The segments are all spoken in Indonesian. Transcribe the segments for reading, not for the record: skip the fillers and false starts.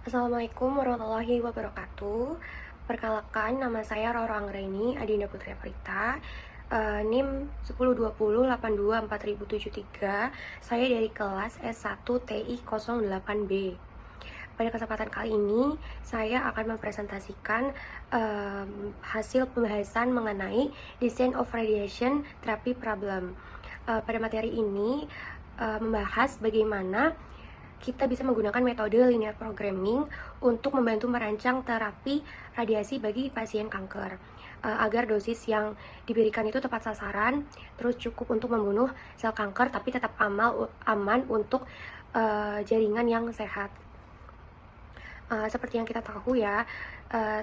Assalamualaikum warahmatullahi wabarakatuh. Perkenalkan, nama saya Roro Anggraini Adinda Putri Aprita, NIM 1020824073. Saya dari kelas S1 TI 08B. Pada kesempatan kali ini, saya akan mempresentasikan hasil pembahasan mengenai Design of Radiation Therapy Problem. Pada materi ini membahas bagaimana kita bisa menggunakan metode linear programming untuk membantu merancang terapi radiasi bagi pasien kanker agar dosis yang diberikan itu tepat sasaran, terus cukup untuk membunuh sel kanker, tapi tetap aman untuk jaringan yang sehat. Seperti yang kita tahu ya,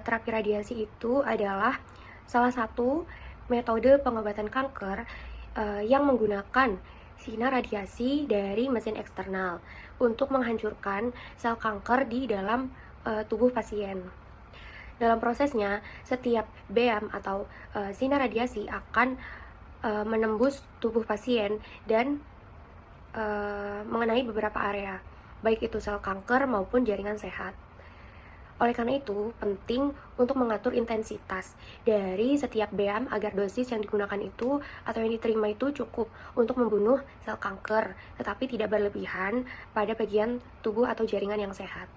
terapi radiasi itu adalah salah satu metode pengobatan kanker yang menggunakan sinar radiasi dari mesin eksternal untuk menghancurkan sel kanker di dalam tubuh pasien. Dalam prosesnya, setiap beam atau sinar radiasi akan menembus tubuh pasien dan mengenai beberapa area, baik itu sel kanker maupun jaringan sehat. Oleh karena itu, penting untuk mengatur intensitas dari setiap beam agar dosis yang digunakan itu atau yang diterima itu cukup untuk membunuh sel kanker, tetapi tidak berlebihan pada bagian tubuh atau jaringan yang sehat.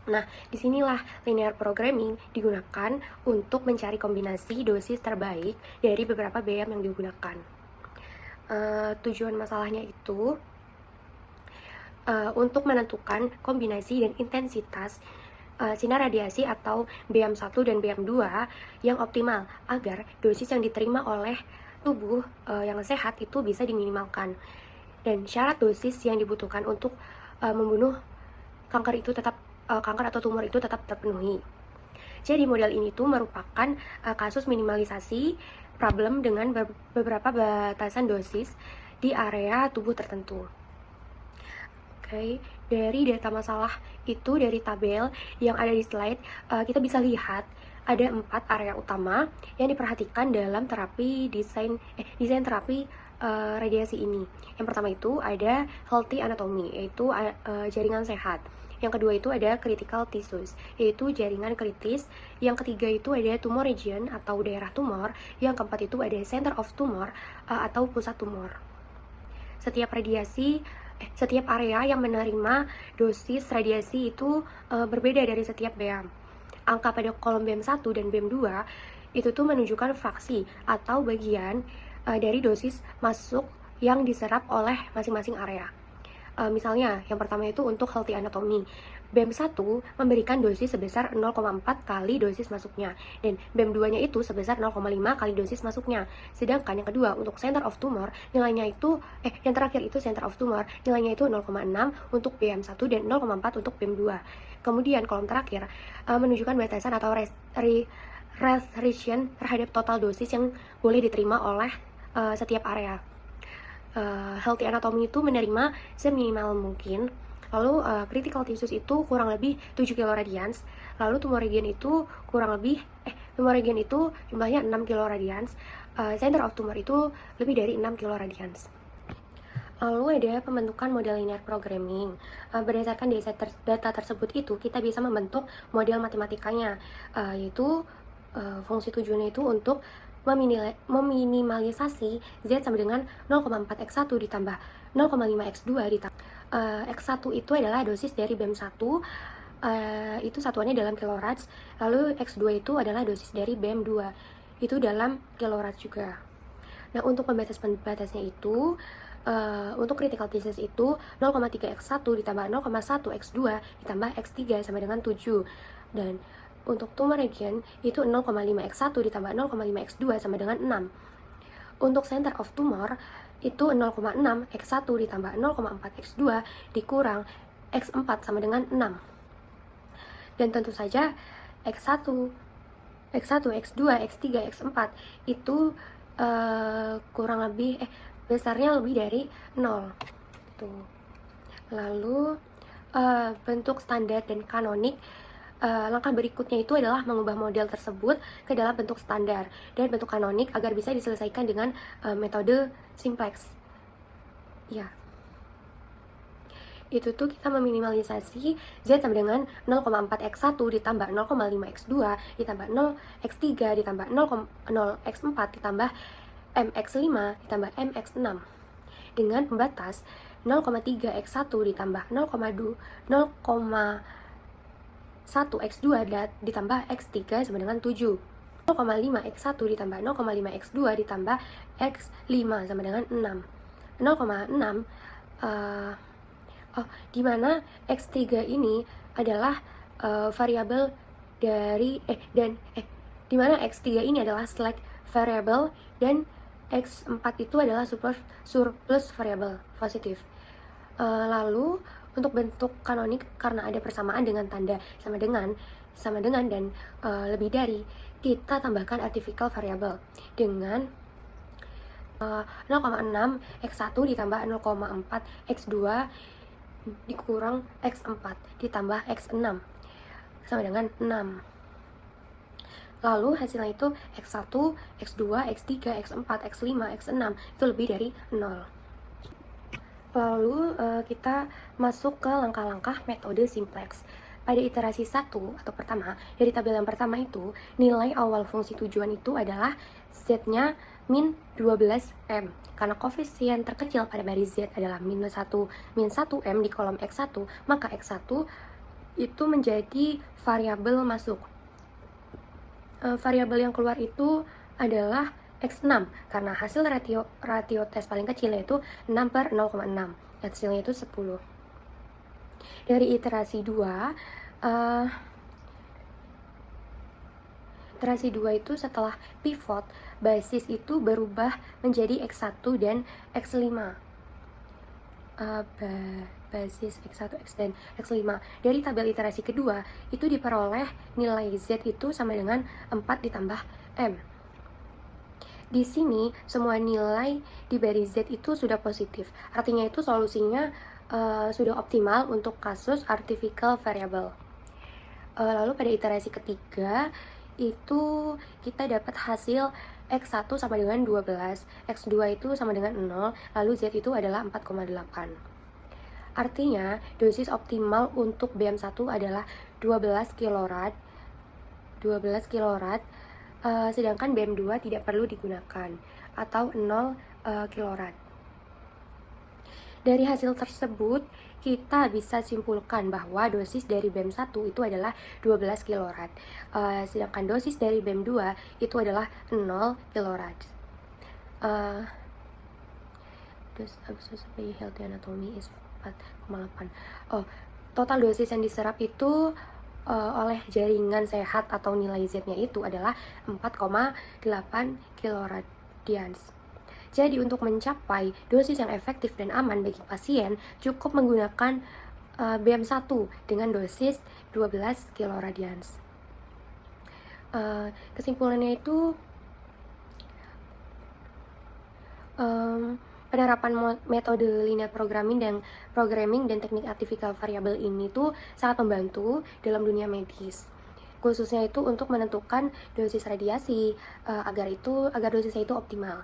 Nah, disinilah linear programming digunakan untuk mencari kombinasi dosis terbaik dari beberapa beam yang digunakan. Tujuan masalahnya itu untuk menentukan kombinasi dan intensitas sinar radiasi atau BM1 dan BM2 yang optimal agar dosis yang diterima oleh tubuh yang sehat itu bisa diminimalkan. Dan syarat dosis yang dibutuhkan untuk membunuh kanker atau tumor itu tetap terpenuhi. Jadi model ini tuh merupakan kasus minimalisasi problem dengan beberapa batasan dosis di area tubuh tertentu. Oke, dari data masalah itu dari tabel yang ada di slide, kita bisa lihat ada 4 area utama yang diperhatikan dalam desain terapi radiasi ini. Yang pertama itu ada healthy anatomy, yaitu jaringan sehat. Yang kedua itu ada critical tissues, yaitu jaringan kritis. Yang ketiga itu ada tumor region atau daerah tumor. Yang keempat itu ada center of tumor atau pusat tumor. Setiap area yang menerima dosis radiasi itu berbeda dari setiap BEM. Angka pada kolom BEM1 dan BEM2 itu tuh menunjukkan fraksi atau bagian dari dosis masuk yang diserap oleh masing-masing area. Misalnya, yang pertama itu untuk healthy anatomy. BEM1 memberikan dosis sebesar 0,4 kali dosis masuknya, dan BEM2-nya itu sebesar 0,5 kali dosis masuknya. Sedangkan yang kedua, untuk center of tumor, nilainya itu, yang terakhir itu center of tumor, nilainya itu 0,6 untuk BEM1 dan 0,4 untuk BEM2. Kemudian kolom terakhir menunjukkan batasan atau restriction terhadap total dosis yang boleh diterima oleh setiap area. Healthy anatomy itu menerima seminimal mungkin. Lalu critical tissues itu kurang lebih 7 kiloradians. Lalu tumor region itu jumlahnya 6 kiloradians. Center of tumor itu lebih dari 6 kiloradians. Lalu ada pembentukan model linear programming. Berdasarkan data tersebut itu kita bisa membentuk model matematikanya, yaitu fungsi tujuannya itu untuk meminimalisasi Z sama dengan 0,4x1 ditambah 0,5x2 ditambah x1 itu adalah dosis dari BEM1, itu satuannya dalam kilorats, lalu x2 itu adalah dosis dari BEM2, itu dalam kilorats juga. Nah, untuk pembatas-pembatasnya itu untuk critical tissues itu 0,3x1 ditambah 0,1x2 ditambah x3 sama dengan 7. Dan untuk tumor region itu 0,5x1 ditambah 0,5x2 sama dengan 6. Untuk center of tumor itu 0,6x1 ditambah 0,4x2 dikurang x4 sama dengan 6. Dan tentu saja x1, x2, x3, x4 itu kurang lebih besarnya lebih dari 0. Tuh. Lalu bentuk standar dan kanonik. Langkah berikutnya itu adalah mengubah model tersebut ke dalam bentuk standar dan bentuk kanonik agar bisa diselesaikan dengan metode simplex. Ya, itu tuh kita meminimalisasi Z sama dengan 0,4x1 ditambah 0,5x2 ditambah 0x3 ditambah 0x4 ditambah mx5 ditambah mx6 dengan pembatas 0,3x1 ditambah 0,1x2 ditambah x3 sama dengan 7. 0,5x1 ditambah 0,5x2 ditambah x5 sama dengan 6. 0,6 di mana x3 ini adalah variabel dari di mana x3 ini adalah slack variable dan x4 itu adalah surplus variabel positif. Lalu untuk bentuk kanonik karena ada persamaan dengan tanda sama dengan dan lebih dari, kita tambahkan artificial variable dengan 0,6 x1 ditambah 0,4 x2 dikurang x4 ditambah x6 sama dengan 6. Lalu hasilnya itu x1, x2, x3, x4, x5, x6 itu lebih dari 0. Lalu kita masuk ke langkah-langkah metode simplex. Pada iterasi 1 atau pertama, dari tabel yang pertama itu, nilai awal fungsi tujuan itu adalah Z-nya min 12M. Karena koefisien terkecil pada baris Z adalah min 1M di kolom X1, maka X1 itu menjadi variabel masuk. Variabel yang keluar itu adalah X6, karena hasil ratio tes paling kecil yaitu 6/0,6. Hasilnya itu 10. Dari iterasi 2, iterasi 2 itu setelah pivot, basis itu berubah menjadi X1 dan X5. Basis X1, X dan X5. Dari tabel iterasi kedua, itu diperoleh nilai Z itu sama dengan 4 ditambah M. Di sini, semua nilai di baris Z itu sudah positif. Artinya itu solusinya sudah optimal untuk kasus artificial variable. Lalu pada iterasi ketiga, itu kita dapat hasil X1 sama dengan 12, X2 itu sama dengan 0, lalu Z itu adalah 4,8. Artinya, dosis optimal untuk BM1 adalah 12 kilorad, sedangkan BM2 tidak perlu digunakan, atau 0 kilorad. Dari hasil tersebut, kita bisa simpulkan bahwa dosis dari BEM1 itu adalah 12 kilorad, sedangkan dosis dari BEM2 itu adalah 0 kilorad. Dosis healthy anatomy is 4,8. Total dosis yang diserap itu oleh jaringan sehat atau nilai Z-nya itu adalah 4,8 kiloradians. Jadi untuk mencapai dosis yang efektif dan aman bagi pasien, cukup menggunakan BM1 dengan dosis 12 kiloradians. Kesimpulannya itu, penerapan metode linear programming dan teknik artificial variable ini tuh sangat membantu dalam dunia medis. Khususnya itu untuk menentukan dosis radiasi agar dosisnya itu optimal.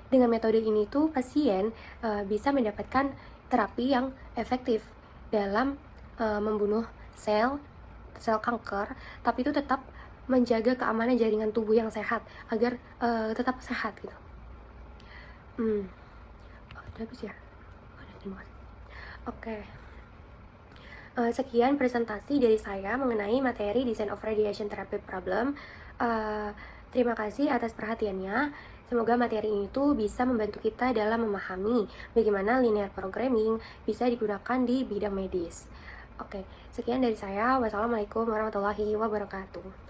Dengan metode ini tuh pasien bisa mendapatkan terapi yang efektif dalam membunuh sel kanker, tapi itu tetap menjaga keamanan jaringan tubuh yang sehat agar tetap sehat gitu. Udah habis ya? Terima kasih. Oke. Sekian presentasi dari saya mengenai materi Design of Radiation Therapy Problem. Terima kasih atas perhatiannya. Semoga materi ini tuh bisa membantu kita dalam memahami bagaimana linear programming bisa digunakan di bidang medis. Oke, sekian dari saya. Wassalamualaikum warahmatullahi wabarakatuh.